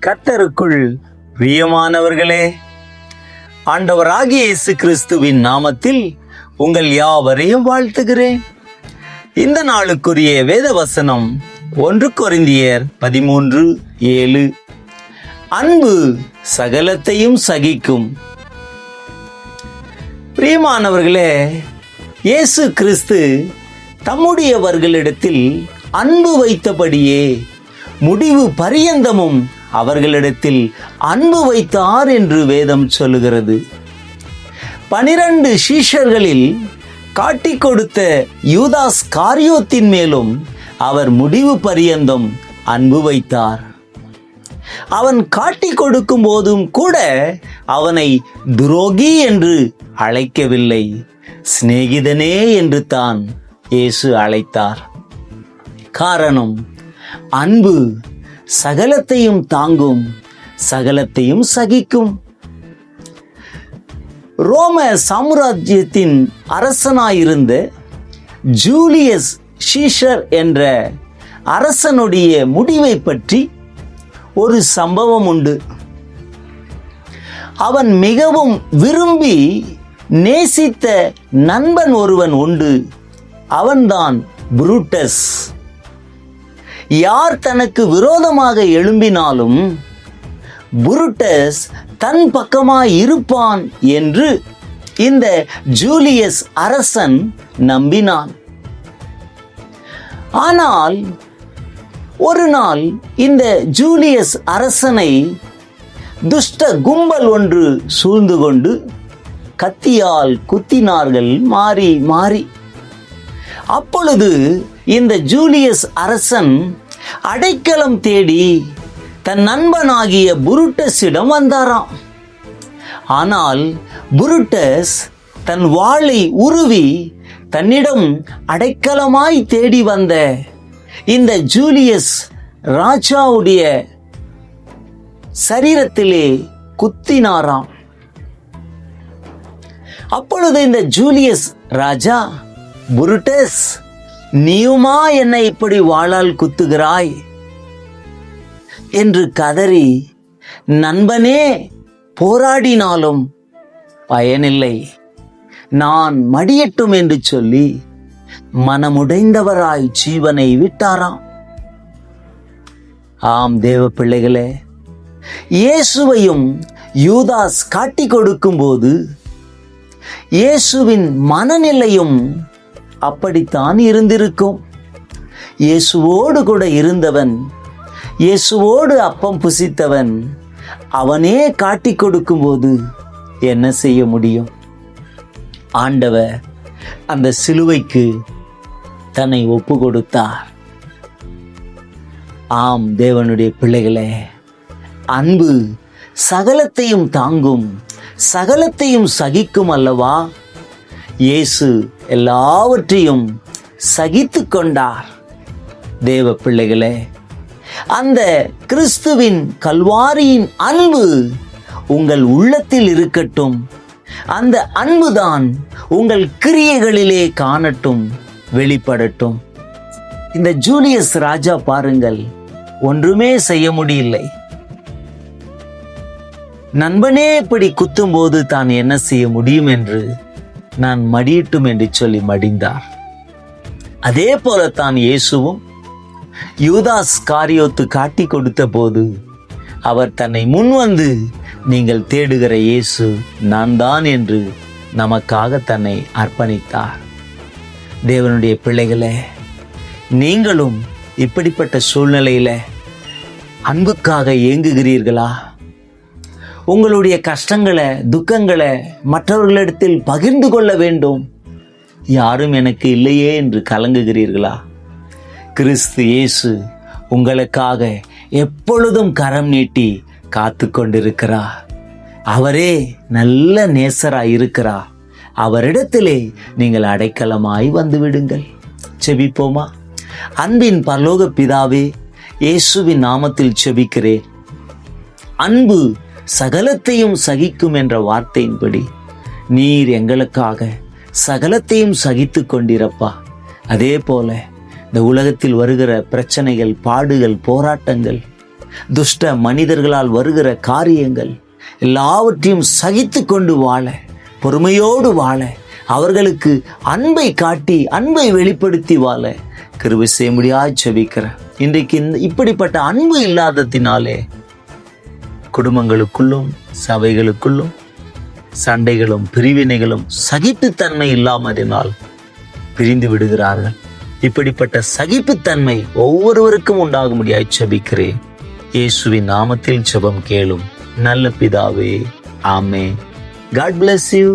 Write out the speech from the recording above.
கர்த்தருக்குள் பிரியமானவர்களே, ஆண்டவராகிய இயேசு கிறிஸ்துவின் நாமத்தில் உங்கள் யாவரையும் வாழ்த்துகிறேன். இந்த நாளுக்குரிய வேத வசனம் 1 கொரிந்தியர் 13:7. அன்பு சகலத்தையும் சகிக்கும். பிரியமானவர்களே, இயேசு கிறிஸ்து தம்முடையவர்களிடத்தில் அன்பு வைத்தபடியே முடிவு பரியந்தமும் அவர்களிடத்தில் அன்பு வைத்தார் என்று வேதம் சொல்லுகிறது. 12 சீஷர்களில் காட்டிக் கொடுத்த யூதாஸ் காரியோத்தின் மேலும் அவர் முடிவு பரியந்தம் அன்பு வைத்தார். அவன் காட்டிக் கொடுக்கும் போதும் கூட அவனை துரோகி என்று அழைக்கவில்லை, சிநேகிதனே என்று தான் இயேசு அழைத்தார். காரணம், அன்பு சகலத்தையும் தாங்கும், சகலத்தையும் சகிக்கும். ரோம சாம்ராஜ்யத்தின் அரசனாயிருந்த ஜூலியஸ் சீசர் என்ற அரசனுடைய முடிவை பற்றி ஒரு சம்பவம் உண்டு. அவன் மிகவும் விரும்பி நேசித்த நண்பன் ஒருவன் உண்டு. அவன்தான் புரூட்டஸ். யார் தனக்கு விரோதமாக எழும்பினாலும் புரூட்டஸ் தன் பக்கமாய் இருப்பான் என்று இந்த ஜூலியஸ் அரசன் நம்பினான். ஆனால் ஒரு நாள் இந்த ஜூலியஸ் அரசனை துஷ்ட கும்பல் ஒன்று சூழ்ந்து கொண்டு கத்தியால் குத்தினார்கள் மாறி மாறி. அப்பொழுது இந்த ஜூலியஸ் அரசன் அடைக்கலம் தேடி தன் நண்பனாகிய புரூட்டஸிடம் வந்தாராம். ஆனால் புரூட்டஸ் தன் வாளை உருவி தன்னிடம் அடைக்கலமாய் தேடி வந்த இந்த ஜூலியஸ் ராஜாவுடைய சரீரத்திலே குத்தினாராம். அப்பொழுது இந்த ஜூலியஸ் ராஜா, புரூட்டஸ், நீயுமா என்னை இப்படி வாளால் குத்துகிறாய் என்று கதறி, நண்பனே, போராடினாலும் பயனில்லை, நான் மடியட்டும் என்று சொல்லி மனமுடைந்தவராய் ஜீவனை விட்டாராம். ஆம் தேவ பிள்ளைகளே, இயேசுவையும் யூதாஸ் காட்டிக் கொடுக்கும் போது இயேசுவின் மனநிலையும் அப்படித்தான் இருந்திருக்கும். இயேசுவோடு கூட இருந்தவன், இயேசுவோடு அப்பம் புசித்தவன், அவனே காட்டிக் கொடுக்கும் போது என்ன செய்ய முடியும்? ஆண்டவர் அந்த சிலுவைக்கு தன்னை ஒப்பு கொடுத்தார். ஆம் தேவனுடைய பிள்ளைகளே, அன்பு சகலத்தையும் தாங்கும், சகலத்தையும் சகிக்கும் அல்லவா? இயேசு எல்லாவற்றையும் சகித்து கொண்டார். தேவ பிள்ளைகளே, அந்த கிறிஸ்துவின் கல்வாரியின் அன்பு உங்கள் உள்ளத்தில் இருக்கட்டும். அந்த அன்புதான் உங்கள் கிரியைகளிலே காணட்டும், வெளிப்படட்டும். இந்த ஜூலியஸ் ராஜா பாருங்கள், ஒன்றுமே செய்ய முடியலை. நண்பனே இப்படி குத்தும் போது தான் என்ன செய்ய முடியும் என்று நான் மடியட்டும் என்று சொல்லி மடிந்தார். அதே போலத்தான் இயேசுவும் யூதாஸ் காரியோத்து காட்டி கொடுத்த போது அவர் தன்னை முன்வந்து, நீங்கள் தேடுகிற இயேசு நான் தான் என்று நமக்காக தன்னை அர்ப்பணித்தார். தேவனுடைய பிள்ளைகளே, நீங்களும் இப்படிப்பட்ட சூழ்நிலையில அன்புக்காக ஏங்குகிறீர்களா? உங்களுடைய கஷ்டங்களை, துக்கங்களை மற்றவர்களிடத்தில் பகிர்ந்து கொள்ள வேண்டும், யாரும் எனக்கு இல்லையே என்று கலங்குகிறீர்களா? கிறிஸ்து இயேசு உங்களுக்காக எப்பொழுதும் கரம் நீட்டி காத்து கொண்டிருக்கிறார். அவரே நல்ல நேசராய் இருக்கிறார். அவரிடத்திலே நீங்கள் அடைக்கலமாய் வந்து விடுங்கள். செபிப்போமா? அன்பின் பரலோக பிதாவே, இயேசுவின் நாமத்தில் செபிக்கிறேன். அன்பு சகலத்தையும் சகிக்கும் என்ற வார்த்தையின்படி நீர் எங்களுக்காக சகலத்தையும் சகித்து கொண்டிருப்பா. அதே போல இந்த உலகத்தில் வருகிற பிரச்சனைகள், பாடுகள், போராட்டங்கள் துஷ்ட மனிதர்களால் வருகிற காரியங்கள் எல்லாவற்றையும் சகித்து கொண்டு வாழ, பொறுமையோடு வாழ, அவர்களுக்கு அன்பை காட்டி அன்பை வெளிப்படுத்தி வாழ கிருபை செய்ய முடியாது ஜெபிக்கிறேன். இன்றைக்கு இப்படிப்பட்ட அன்பு இல்லாததினாலே குடும்பங்களுக்குள்ளும் சபைகளுக்குள்ளும் சண்டைகளும் பிரிவினைகளும் சகிப்புத்தன்மை இல்லாமதினால் பிரிந்து விடுகிறார்கள். இப்படிப்பட்ட சகிப்புத்தன்மை ஒவ்வொருவருக்கும் உண்டாக முடியாது ஜெபிக்கிறேன். இயேசுவின் நாமத்தில் ஜெபம் கேளும் நல்ல பிதாவே, ஆமென். God bless you.